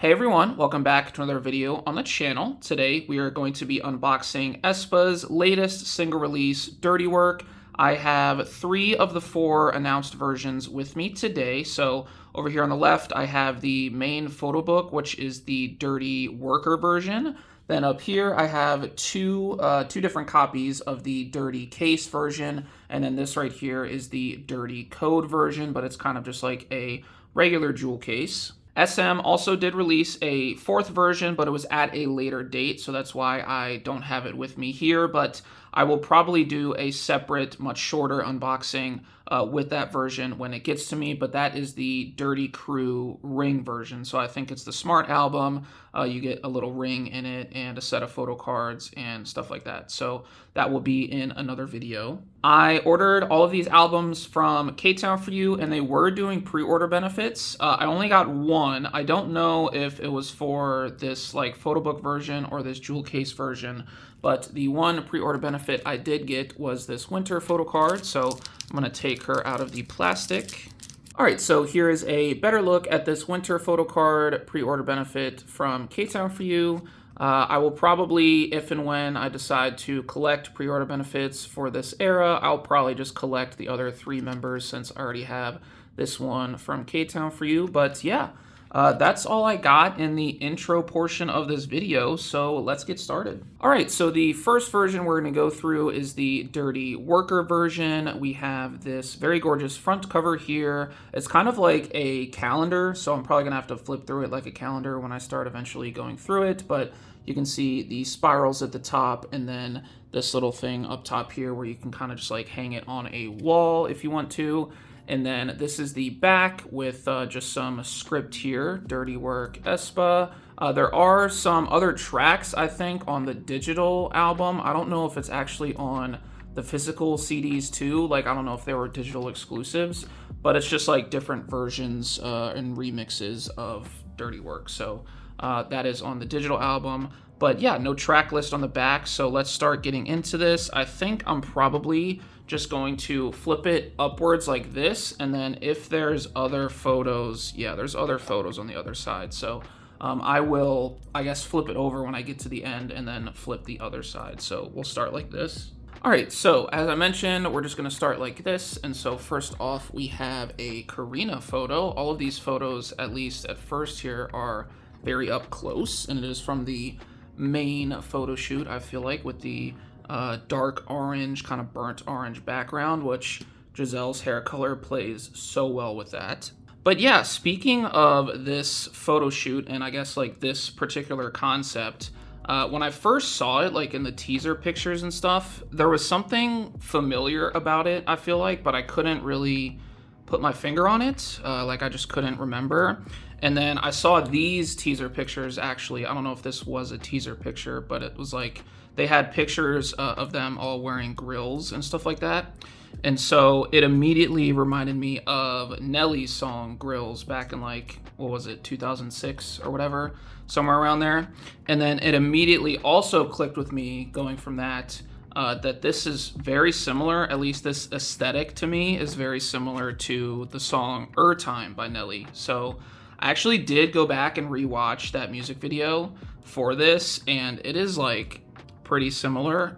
Hey everyone, welcome back to another video on the channel. Today we are going to be unboxing aespa's latest single release, Dirty Work. I have 3 of the 4 announced versions with me today. So over here on the left, I have the main photo book, which is the Dirty Worker version. Then up here, I have two different copies of the Dirty Case version. And then this right here is the Dirty Code version, but it's kind of just like a regular jewel case. SM also did release a 4th version, but it was at a later date, so that's why I don't have it with me here, but I will probably do a separate, much shorter unboxing with that version when it gets to me, but that is the Dirty Crew ring version, so I think it's the Smart album. You get a little ring in it and a set of photo cards and stuff like that, so that will be in another video. I ordered all of these albums from Kpop for You, and they were doing pre-order benefits. I only got one. I don't know if it was for this like photo book version or this jewel case version, but the one pre-order benefit I did get was this winter photo card, so I'm gonna take her out of the plastic. All right, so here is a better look at this winter photo card pre-order benefit from Kpop for You. I will probably, if and when I decide to collect pre-order benefits for this era, I'll probably just collect the other 3 members since I already have this one from Kpop for You. But yeah, that's all I got in the intro portion of this video, so let's get started. All right, so the first version we're going to go through is the Dirty Worker version. We have this very gorgeous front cover here. It's kind of like a calendar, so I'm probably going to have to flip through it like a calendar when I start eventually going through it, but you can see the spirals at the top and then this little thing up top here where you can kind of just like hang it on a wall if you want to. And then this is the back with just some script here, Dirty Work aespa. There are some other tracks, I think, on the digital album. I don't know if it's actually on the physical CDs too. Like, I don't know if they were digital exclusives, but it's just like different versions and remixes of Dirty Work. So that is on the digital album. But yeah, no track list on the back, so let's start getting into this. I think I'm probably just going to flip it upwards like this, and then if there's other photos, yeah, there's other photos on the other side. So I will, I guess, flip it over when I get to the end and then flip the other side. So we'll start like this. All right, so as I mentioned, we're just gonna start like this. And so first off, we have a Karina photo. All of these photos, at least at first here, are very up close, and it is from the main photo shoot, I feel like, with the dark orange, kind of burnt orange background, which Giselle's hair color plays so well with that. But yeah, speaking of this photo shoot, and I guess like this particular concept, when I first saw it, like in the teaser pictures and stuff, there was something familiar about it, I feel like, but I couldn't really put my finger on it. Like I just couldn't remember. And then I saw these teaser pictures, actually. I don't know if this was a teaser picture, but it was like they had pictures of them all wearing grills and stuff like that. And so it immediately reminded me of Nelly's song Grills back in like, what was it, 2006 or whatever, somewhere around there. And then it immediately also clicked with me going from that, that this is very similar, at least this aesthetic to me is very similar to the song Time by Nelly. So I actually did go back and rewatch that music video for this, and it is like pretty similar.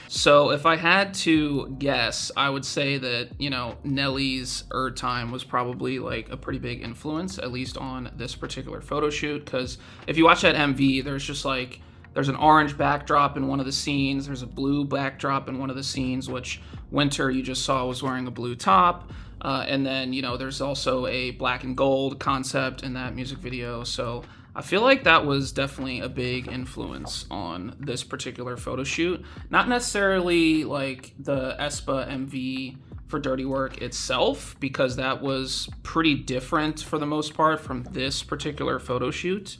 So if I had to guess, I would say that, you know, Nelly's Time was probably like a pretty big influence, at least on this particular photo shoot, because if you watch that MV, there's just like, there's an orange backdrop in one of the scenes, there's a blue backdrop in one of the scenes, which Winter, you just saw, was wearing a blue top. And then, you know, there's also a black and gold concept in that music video. So I feel like that was definitely a big influence on this particular photo shoot. Not necessarily like the aespa MV for Dirty Work itself, because that was pretty different for the most part from this particular photo shoot.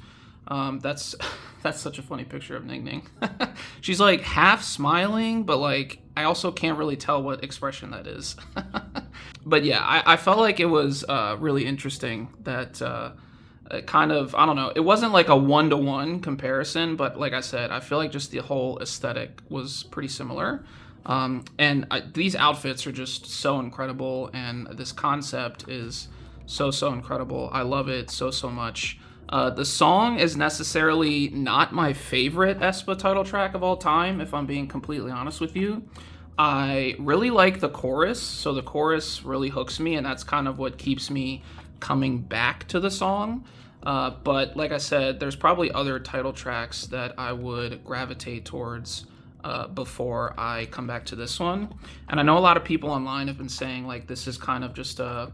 That's such a funny picture of Ning Ning. She's like half smiling, but like I also can't really tell what expression that is. But yeah, I felt like it was really interesting that kind of, I don't know, it wasn't like a one-to-one comparison, but like I said, I feel like just the whole aesthetic was pretty similar. These outfits are just so incredible, and this concept is so incredible. I love it so much. The song is necessarily not my favorite aespa title track of all time, if I'm being completely honest with you. I really like the chorus, so the chorus really hooks me, and that's kind of what keeps me coming back to the song. But like I said, there's probably other title tracks that I would gravitate towards before I come back to this one. And I know a lot of people online have been saying like this is kind of just a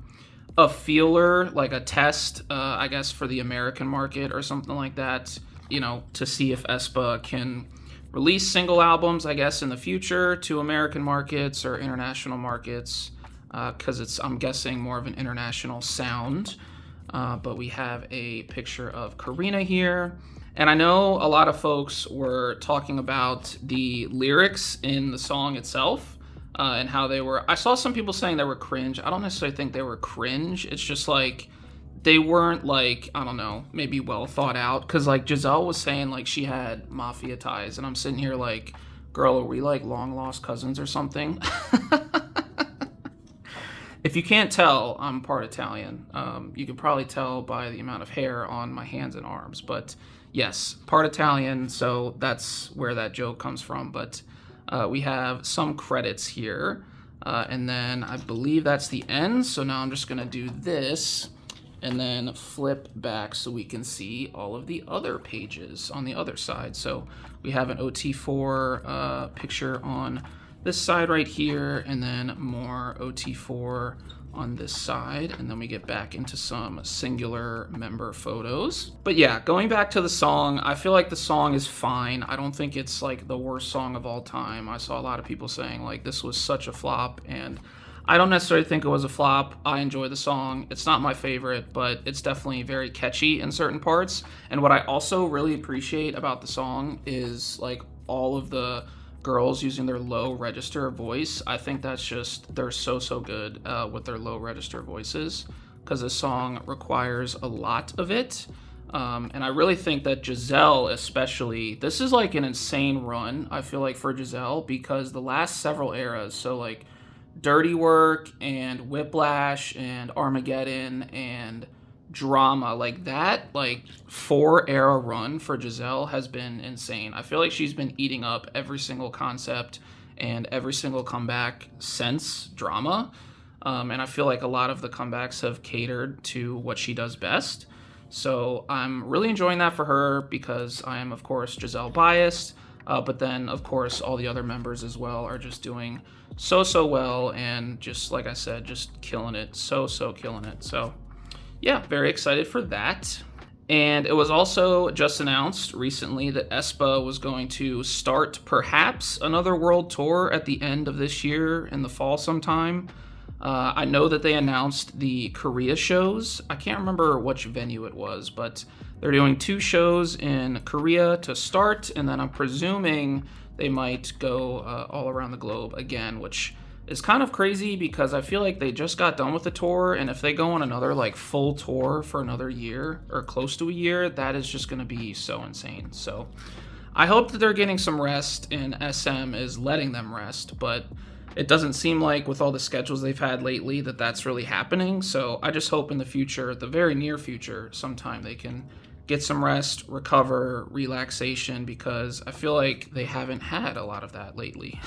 feeler, like a test, I guess, for the American market or something like that, you know, to see if aespa can release single albums, I guess, in the future to American markets or international markets, because it's, I'm guessing, more of an international sound. But we have a picture of Karina here. And I know a lot of folks were talking about the lyrics in the song itself and how they were. I saw some people saying they were cringe. I don't necessarily think they were cringe. It's just like they weren't like, I don't know, maybe well thought out. Because like Giselle was saying like she had mafia ties. And I'm sitting here like, girl, are we like long lost cousins or something? If you can't tell, I'm part Italian. You can probably tell by the amount of hair on my hands and arms. But yes, part Italian, so that's where that joke comes from. But we have some credits here. And then I believe that's the end. So now I'm just going to do this and then flip back so we can see all of the other pages on the other side. So we have an OT4 picture on this side right here, and then more OT4 on this side, and then we get back into some singular member photos. But yeah, going back to the song, I feel like the song is fine. I don't think it's like the worst song of all time. I saw a lot of people saying like this was such a flop, and I don't necessarily think it was a flop. I enjoy the song. It's not my favorite, but it's definitely very catchy in certain parts. And what I also really appreciate about the song is like all of the girls using their low register voice. I think that's just, they're so good with their low register voices, because this song requires a lot of it. And I really think that Giselle especially, this is like an insane run, I feel like, for Giselle, because the last several eras, so like Dirty Work and Whiplash and Armageddon and Drama, like that, like 4-era run for Giselle has been insane. I feel like she's been eating up every single concept and every single comeback since Drama. And I feel like a lot of the comebacks have catered to what she does best. So I'm really enjoying that for her, because I am, of course, Giselle biased. But then, of course, all the other members as well are just doing so well. And just like I said, just killing it. So killing it. So yeah, very excited for that. And it was also just announced recently that aespa was going to start perhaps another world tour at the end of this year, in the fall sometime. I know that they announced the Korea shows. I can't remember which venue it was, but they're doing 2 shows in Korea to start, and then I'm presuming they might go all around the globe again, which is kind of crazy because I feel like they just got done with the tour, and if they go on another like full tour for another year or close to a year, that is just going to be so insane. So I hope that they're getting some rest and SM is letting them rest, but it doesn't seem like with all the schedules they've had lately that that's really happening. So I just hope in the future, the very near future, sometime they can get some rest, recover, relaxation, because I feel like they haven't had a lot of that lately.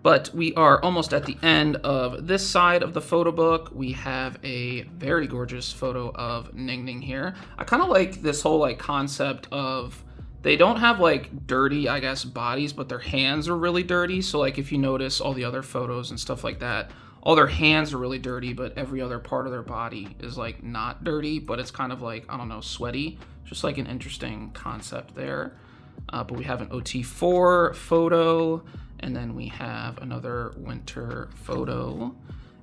But we are almost at the end of this side of the photo book. We have a very gorgeous photo of Ning Ning here. I kind of like this whole like concept of, they don't have like dirty, I guess, bodies, but their hands are really dirty. So like if you notice all the other photos and stuff like that, all their hands are really dirty, but every other part of their body is like not dirty, but it's kind of like, I don't know, sweaty. Just like an interesting concept there. But we have an OT4 photo, and then we have another winter photo.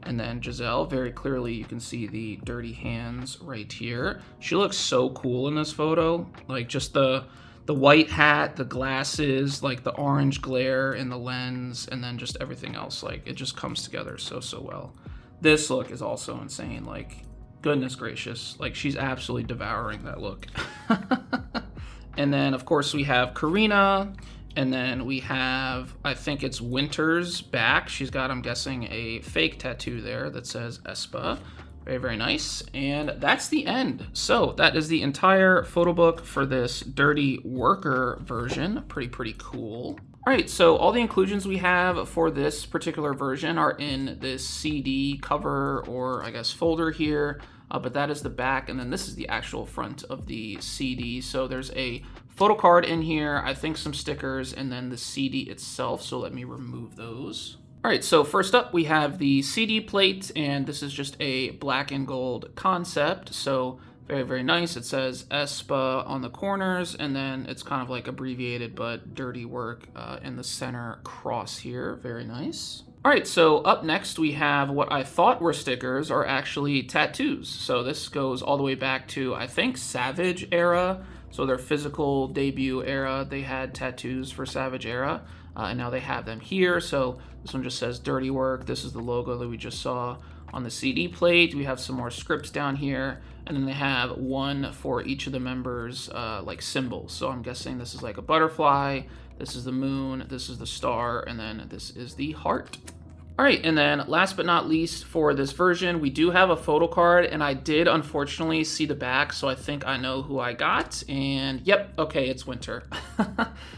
And then Giselle, very clearly you can see the dirty hands right here. She looks so cool in this photo. Like just the white hat, the glasses, like the orange glare in the lens, and then just everything else. Like it just comes together so well. This look is also insane. Like, goodness gracious. Like she's absolutely devouring that look. And then of course we have Karina. And then we have, I think it's Winter's back. She's got, I'm guessing, a fake tattoo there that says aespa. Very, very nice. And that's the end. So that is the entire photo book for this Dirty Worker version. Pretty cool. All right, so all the inclusions we have for this particular version are in this CD cover, or I guess folder here, but that is the back, and then this is the actual front of the CD. So there's a photo card in here, I think some stickers, and then the CD itself, so let me remove those. All right, so first up we have the CD plate, and this is just a black and gold concept, so very, very nice. It says aespa on the corners, and then it's kind of like abbreviated, but dirty work in the center cross here. Very nice. All right, so up next we have what I thought were stickers are actually tattoos. So this goes all the way back to, I think, Savage era. So their physical debut era, they had tattoos for Savage era, and now they have them here. So this one just says dirty work. This is the logo that we just saw on the CD plate. We have some more scripts down here, and then they have one for each of the members, like symbols. So I'm guessing this is like a butterfly, this is the moon, this is the star, and then this is the heart. All right, and then last but not least for this version, we do have a photo card, and I did unfortunately see the back, so I think I know who I got, and yep, okay, it's Winter.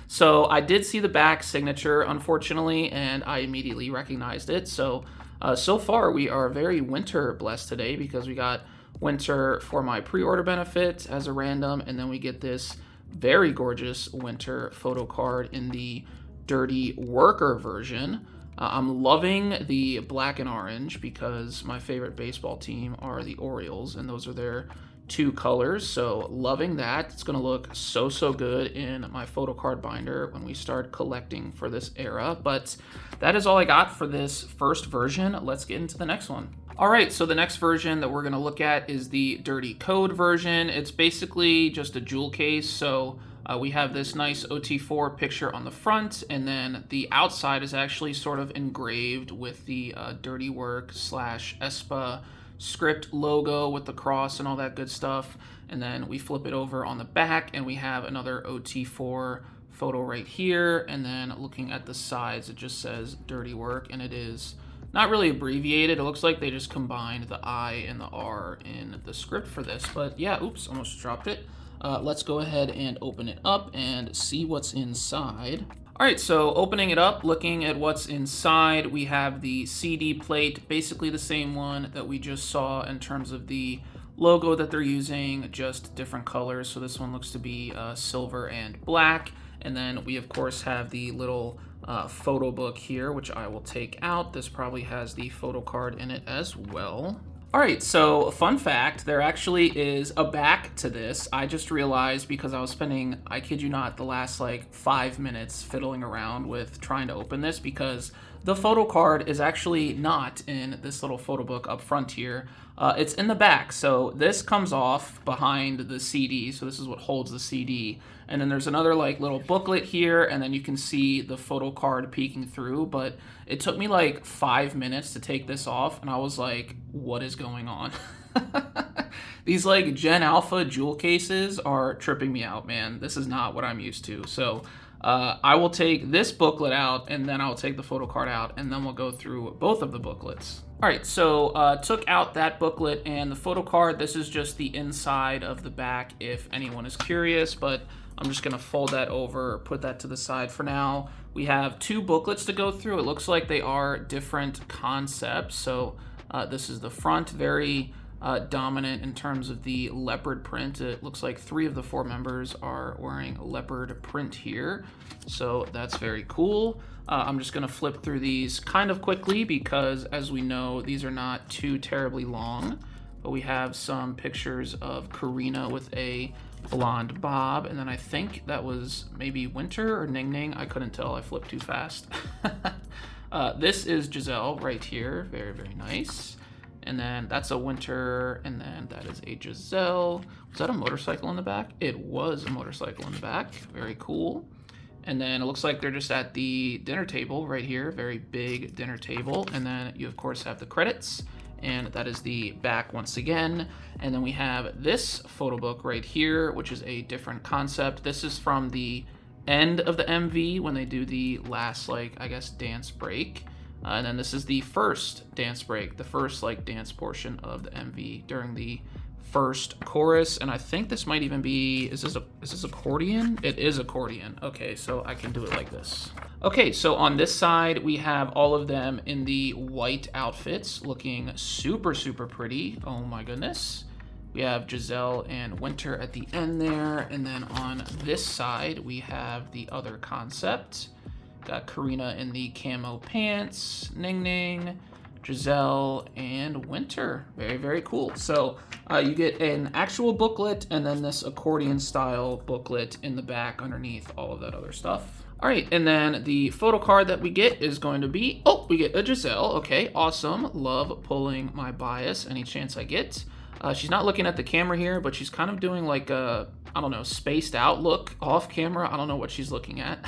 So I did see the back signature, unfortunately, and I immediately recognized it. So far we are very Winter blessed today, because we got Winter for my pre-order benefit as a random, and then we get this very gorgeous Winter photo card in the Dirty Worker version. I'm loving the black and orange because my favorite baseball team are the Orioles, and those are their two colors, so loving that. It's gonna look so good in my photo card binder when we start collecting for this era. But that is all I got for this first version. Let's get into the next one. All right, so the next version that we're gonna look at is the Dirty Code version. It's basically just a jewel case, so we have this nice OT4 picture on the front, and then the outside is actually sort of engraved with the Dirty Work / aespa script logo with the cross and all that good stuff. And then we flip it over on the back, and we have another OT4 photo right here. And then looking at the sides, it just says Dirty Work, and it is not really abbreviated. It looks like they just combined the I and the R in the script for this. But yeah, oops, almost dropped it. Let's go ahead and open it up and see what's inside. All right, so opening it up, looking at what's inside, we have the CD plate, basically the same one that we just saw in terms of the logo that they're using, just different colors. So this one looks to be silver and black. And then we, of course, have the little photo book here, which I will take out. This probably has the photo card in it as well. All right, so fun fact, there actually is a back to this. I just realized because I was spending, I kid you not, the last like 5 minutes fiddling around with trying to open this, because the photo card is actually not in this little photo book up front here. It's in the back. So this comes off behind the CD. So this is what holds the CD. And then there's another like little booklet here, and then you can see the photo card peeking through. But it took me like 5 minutes to take this off, and I was like, what is going on? These like Gen Alpha jewel cases are tripping me out, man. This is not what I'm used to. So I will take this booklet out, and then I'll take the photo card out, and then we'll go through both of the booklets. All right, so took out that booklet and the photo card. This is just the inside of the back if anyone is curious, but I'm just gonna fold that over, put that to the side for now. We have 2 booklets to go through. It looks like they are different concepts. So this is the front, very dominant in terms of the leopard print. It looks like 3 of the 4 members are wearing leopard print here. So that's very cool. I'm just gonna flip through these kind of quickly because, as we know, these are not too terribly long. But we have some pictures of Karina with a blonde bob, and then I think that was maybe Winter or Ning Ning. I couldn't tell, I flipped too fast. This is Giselle right here, very, very nice. And then that's a Winter, and then that is a Giselle. Was that a motorcycle in the back? It was a motorcycle in the back, very cool. And then it looks like they're just at the dinner table right here, very big dinner table. And then you, of course, have the credits, and that is the back once again. And then we have this photo book right here, which is a different concept. This is from the end of the MV when they do the last, like, I guess, dance break. And then this is the first dance break, the first like dance portion of the MV during the first chorus. And I think this might even be, is this accordion? It is accordion. Okay, so I can do it like this. Okay, so on this side, we have all of them in the white outfits looking super, super pretty. Oh my goodness. We have Giselle and Winter at the end there. And then on this side, we have the other concept. Got Karina in the camo pants, Ning Ning, Giselle, and Winter. Very, very cool. So you get an actual booklet and then this accordion style booklet in the back underneath all of that other stuff. All right, and then the photo card that we get is going to be, oh, we get a Giselle. Okay, awesome. Love pulling my bias any chance I get. She's not looking at the camera here, but she's kind of doing like a, I don't know, spaced out look off camera. I don't know what she's looking at.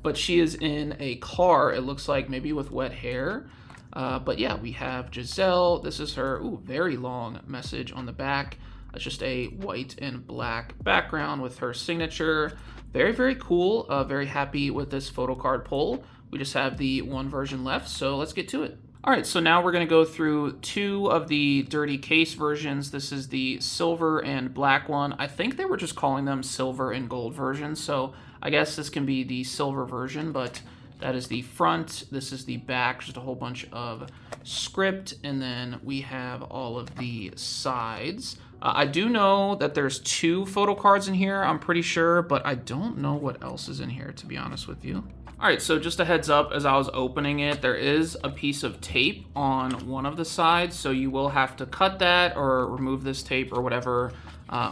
But she is in a car, it looks like, maybe with wet hair. But yeah, we have Giselle. This is her very long message on the back. It's just a white and black background with her signature. Very, very cool. Very happy with this photo card pull. We just have the one version left, so let's get to it. All right, so now we're going to go through two of the dirty case versions. This is the silver and black one. I think they were just calling them silver and gold versions, so I guess this can be the silver version, but that is the front. This is the back, just a whole bunch of script, and then we have all of the sides. I do know that there's two photo cards in here, I'm pretty sure, but I don't know what else is in here, to be honest with you. All right, so just a heads up, as I was opening it, there is a piece of tape on one of the sides, so you will have to cut that or remove this tape or whatever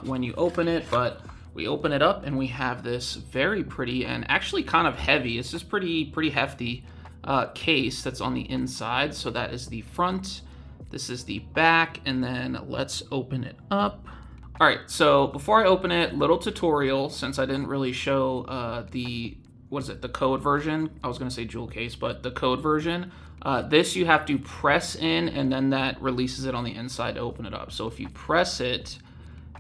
when you open it, but we open it up and we have this very pretty and actually kind of heavy, it's just pretty hefty case that's on the inside. So that is the front, this is the back, and then let's open it up. All right, so before I open it, little tutorial, since I didn't really show the code version. I was gonna say jewel case, but the code version. This you have to press in and then that releases it on the inside to open it up. So if you press it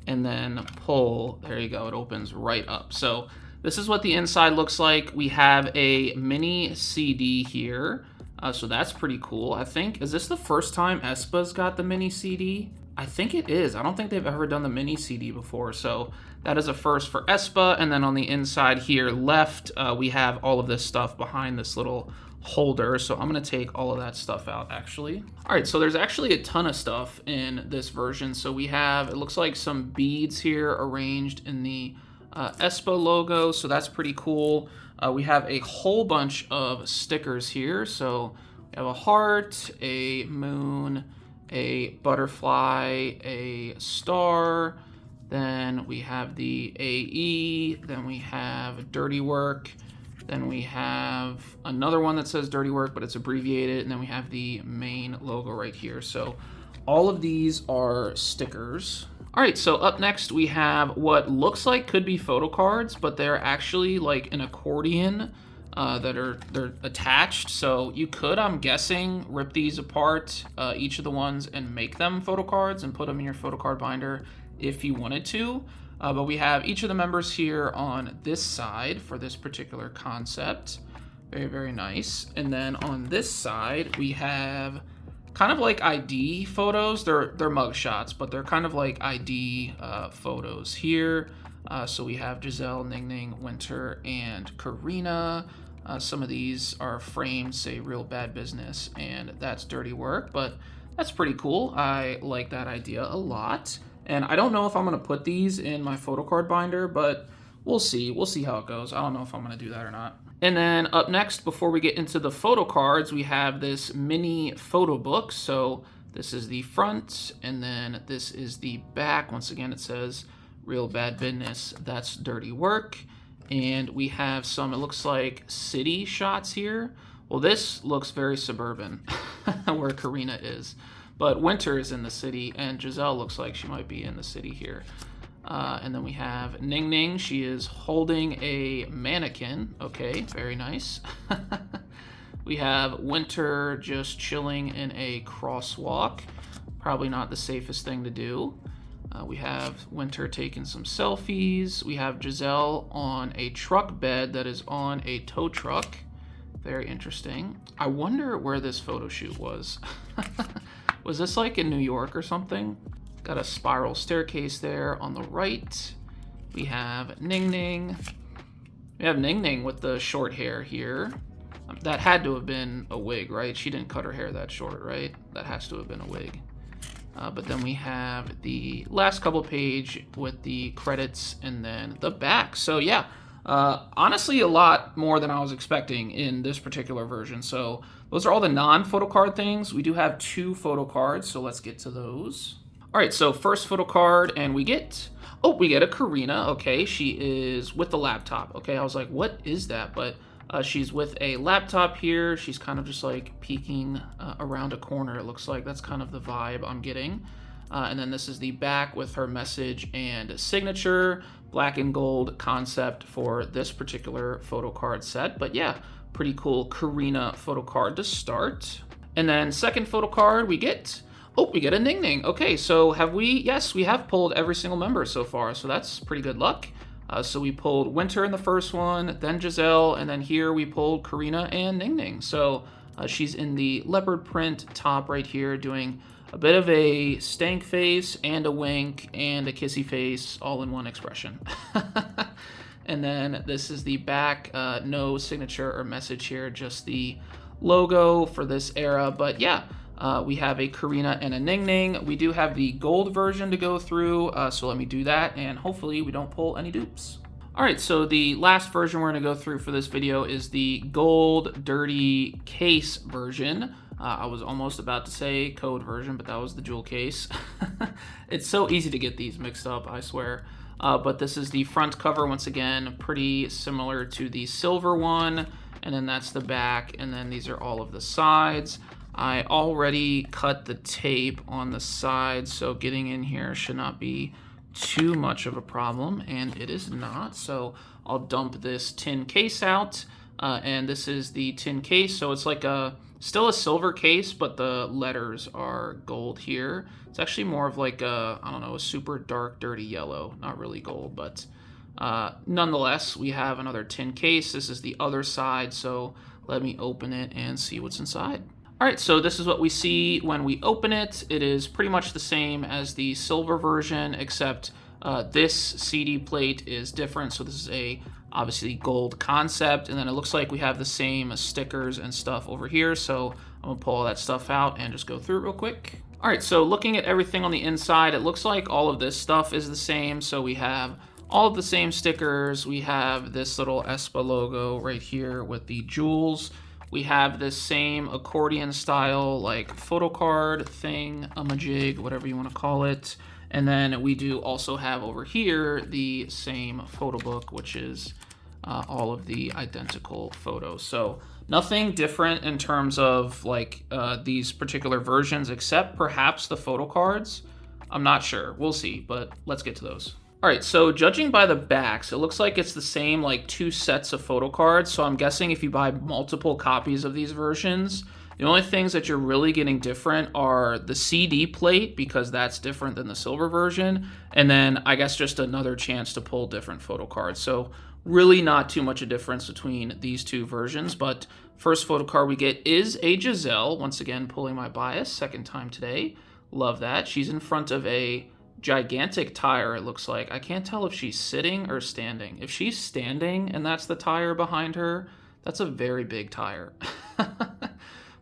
and then pull, there you go, it opens right up. So this is what the inside looks like. We have a mini CD here. So that's pretty cool. I think, is this the first time aespa's got the mini CD? I think it is. I don't think they've ever done the mini CD before, so that is a first for aespa. And then on the inside here left, we have all of this stuff behind this little holder, so I'm gonna take all of that stuff out actually. All right, so there's actually a ton of stuff in this version. So we have, it looks like some beads here arranged in the aespa logo, so that's pretty cool. We have a whole bunch of stickers here. So we have a heart, a moon, a butterfly, a star, then we have the AE, then we have dirty work, then we have another one that says dirty work, but it's abbreviated, and then we have the main logo right here. So all of these are stickers. All right, so up next we have what looks like could be photo cards, but they're actually like an accordion they're attached. So you could, I'm guessing, rip these apart, each of the ones, and make them photo cards and put them in your photo card binder if you wanted to. But we have each of the members here on this side for this particular concept. Very, very nice. And then on this side, we have kind of like ID photos. They're mug shots, but they're kind of like ID photos here. So we have Giselle, Ning Ning, Winter, and Karina. Some of these are framed, say Real Bad Business, and that's dirty work, but that's pretty cool. I like that idea a lot. And I don't know if I'm gonna put these in my photo card binder, but we'll see. We'll see how it goes. I don't know if I'm gonna do that or not. And then up next, before we get into the photo cards, we have this mini photo book. So this is the front, and then this is the back. Once again, it says Real Bad Business, that's dirty work. And we have some, it looks like city shots here. Well, this looks very suburban where Karina is, but Winter is in the city and Giselle looks like she might be in the city here. And then we have Ning Ning, she is holding a mannequin. Okay, very nice. We have Winter just chilling in a crosswalk. Probably not the safest thing to do. We have Winter taking some selfies. We have Giselle on a truck bed that is on a tow truck. Very interesting. I wonder where this photo shoot was. Was this like in New York or something? Got a spiral staircase there on the right. We have Ning Ning. We have Ning Ning with the short hair here. That had to have been a wig, right? She didn't cut her hair that short, right? That has to have been a wig. But then we have the last couple page with the credits and then the back. So yeah, honestly, a lot more than I was expecting in this particular version. So those are all the non-photo card things. We do have 2 photo cards, so let's get to those. All right, so first photo card, and we get a Karina. Okay, she is with the laptop. Okay, I was like, what is that? But she's with a laptop here. She's kind of just like peeking around a corner, it looks like. That's kind of the vibe I'm getting. And then this is the back with her message and signature, black and gold concept for this particular photo card set. But yeah, pretty cool Karina photo card to start. And then second photo card we get a Ning Ning. Okay, so have we? Yes, we have pulled every single member so far, so that's pretty good luck. So we pulled Winter in the first one, then Giselle, and then here we pulled Karina and Ning Ning. So she's in the leopard print top right here, doing a bit of a stank face and a wink and a kissy face all in one expression. And then this is the back, no signature or message here, just the logo for this era. But yeah, we have a Karina and a Ning Ning. We do have the gold version to go through, so let me do that, and hopefully we don't pull any dupes. All right, so the last version we're going to go through for this video is the gold dirty case version. I was almost about to say code version, but that was the jewel case. It's so easy to get these mixed up, I swear. But this is the front cover, once again, pretty similar to the silver one, and then that's the back, and then these are all of the sides. I already cut the tape on the side, so getting in here should not be too much of a problem, and it is not. So I'll dump this tin case out, and this is the tin case. So it's like still a silver case, but the letters are gold here. It's actually more of like I don't know, a super dark, dirty yellow. Not really gold, but nonetheless, we have another tin case. This is the other side, so let me open it and see what's inside. All right, so this is what we see when we open it. It is pretty much the same as the silver version, except this CD plate is different. So this is a obviously gold concept, and then it looks like we have the same stickers and stuff over here. So I'm gonna pull all that stuff out and just go through it real quick. All right, so looking at everything on the inside, it looks like all of this stuff is the same. So we have all of the same stickers. We have this little aespa logo right here with the jewels. We have this same accordion style, like photo card thing, jig, whatever you want to call it. And then we do also have over here the same photo book, which is all of the identical photos. So nothing different in terms of like these particular versions, except perhaps the photo cards. I'm not sure. We'll see, but let's get to those. All right, so judging by the backs, it looks like it's the same like 2 sets of photo cards. So I'm guessing if you buy multiple copies of these versions, the only things that you're really getting different are the CD plate, because that's different than the silver version, and then I guess just another chance to pull different photo cards. So really not too much a difference between these 2 versions. But first photo card we get is a Giselle, once again pulling my bias, second time today. Love that. She's in front of a gigantic tire, it looks like. I can't tell if she's sitting or standing. If she's standing and that's the tire behind her, that's a very big tire.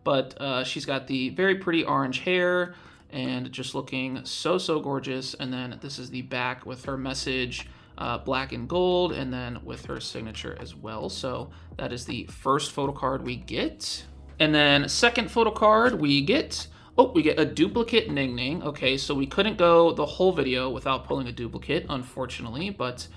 But she's got the very pretty orange hair and just looking so gorgeous. And then this is the back with her message, black and gold, and then with her signature as well. So that is the first photo card we get. And then second photo card we get a duplicate Ning Ning. Okay, so we couldn't go the whole video without pulling a duplicate, unfortunately, but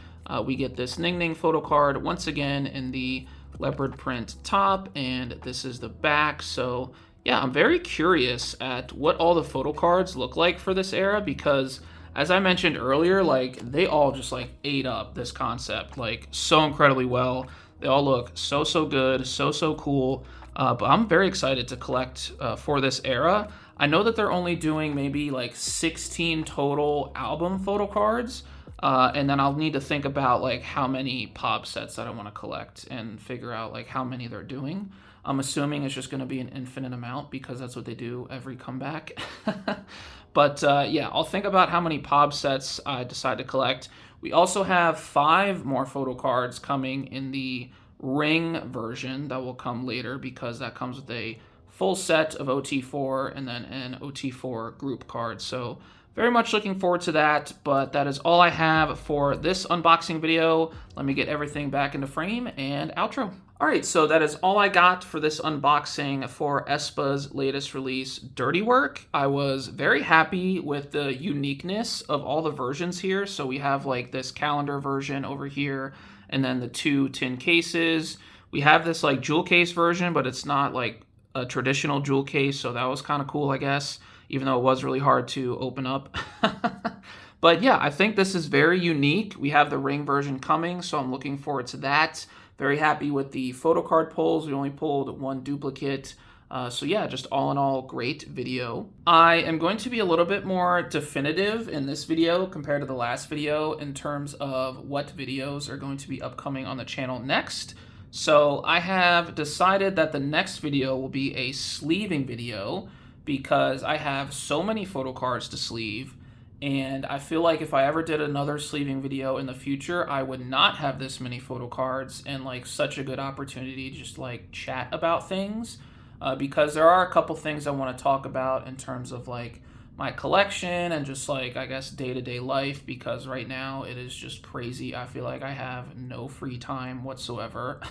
we get this Ning Ning photo card once again in the leopard print top, and this is the back. So yeah, I'm very curious at what all the photo cards look like for this era, because as I mentioned earlier, like they all just like ate up this concept like so incredibly well. They all look so good, so cool. But I'm very excited to collect for this era. I know that they're only doing maybe like 16 total album photo cards, and then I'll need to think about like how many pop sets that I want to collect and figure out like how many they're doing. I'm assuming it's just going to be an infinite amount because that's what they do every comeback. But yeah, I'll think about how many POB sets I decide to collect. We also have 5 more photo cards coming in the ring version that will come later because that comes with a full set of OT4 and then an OT4 group card. So very much looking forward to that, but that is all I have for this unboxing video. Let me get everything back into frame and outro. All right, so that is all I got for this unboxing for aespa's latest release, Dirty Work. I was very happy with the uniqueness of all the versions here. So we have like this calendar version over here, and then the 2 tin cases. We have this like jewel case version, but it's not like a traditional jewel case, so that was kind of cool, I guess, even though it was really hard to open up. But yeah, I think this is very unique. We have the ring version coming, so I'm looking forward to that. Very happy with the photo card pulls. We only pulled 1 duplicate. So yeah, just all in all, great video. I am going to be a little bit more definitive in this video compared to the last video in terms of what videos are going to be upcoming on the channel next. So I have decided that the next video will be a sleeving video because I have so many photo cards to sleeve. And I feel like if I ever did another sleeving video in the future, I would not have this many photo cards and like such a good opportunity to just like chat about things. Because there are a couple things I want to talk about in terms of like my collection and just like, I guess, day-to-day life, because right now it is just crazy. I feel like I have no free time whatsoever.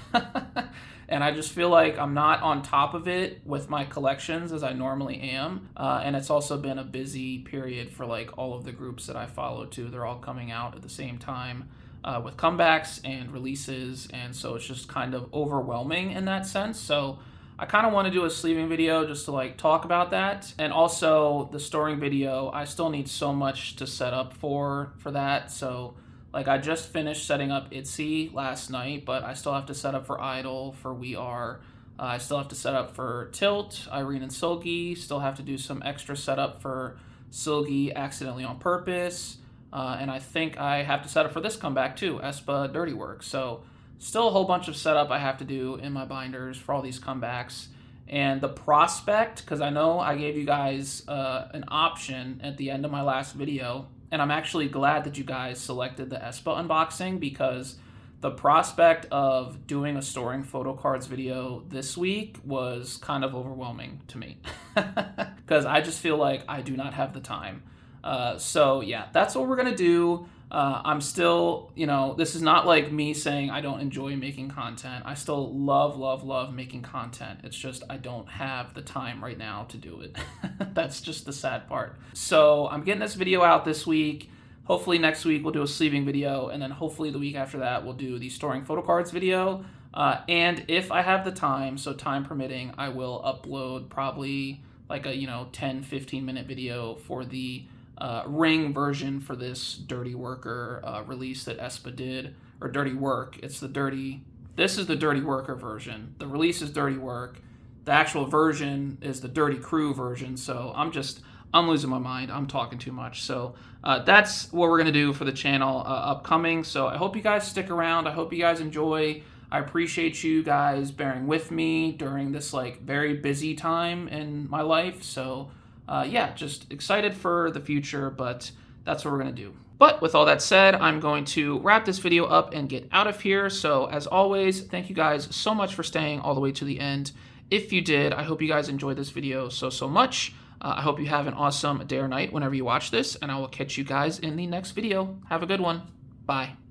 And I just feel like I'm not on top of it with my collections as I normally am. And it's also been a busy period for like all of the groups that I follow too. They're all coming out at the same time with comebacks and releases. And so it's just kind of overwhelming in that sense. So I kind of want to do a sleeving video just to like talk about that. And also the storing video, I still need so much to set up for that. So like I just finished setting up Itsy last night, but I still have to set up for Idol, for We Are. I still have to set up for Tilt, Irene and Silky. Still have to do some extra setup for Silky Accidentally on Purpose. And I think I have to set up for this comeback too, aespa Dirty Work. So still a whole bunch of setup I have to do in my binders for all these comebacks. And the prospect, because I know I gave you guys an option at the end of my last video, and I'm actually glad that you guys selected the aespa unboxing, because the prospect of doing a storing photo cards video this week was kind of overwhelming to me. Because I just feel like I do not have the time. So yeah, that's what we're going to do. I'm still, you know, this is not like me saying I don't enjoy making content. I still love making content. It's just I don't have the time right now to do it. That's just the sad part. So I'm getting this video out this week. Hopefully next week we'll do a sleeving video, and then hopefully the week after that we'll do the storing photo cards video. And if I have the time, so time permitting, I will upload probably like a 10-15 minute video for the ring version for this Dirty Worker release that aespa did, or Dirty Work. This is the Dirty Worker version. The release is Dirty Work. The actual version is the Dirty Crew version. So I'm losing my mind. I'm talking too much. So that's what we're gonna do for the channel upcoming. So I hope you guys stick around. I hope you guys enjoy. I appreciate you guys bearing with me during this like very busy time in my life. So yeah, just excited for the future, but that's what we're going to do. But with all that said, I'm going to wrap this video up and get out of here. So as always, thank you guys so much for staying all the way to the end. If you did, I hope you guys enjoyed this video so much. I hope you have an awesome day or night whenever you watch this, and I will catch you guys in the next video. Have a good one. Bye.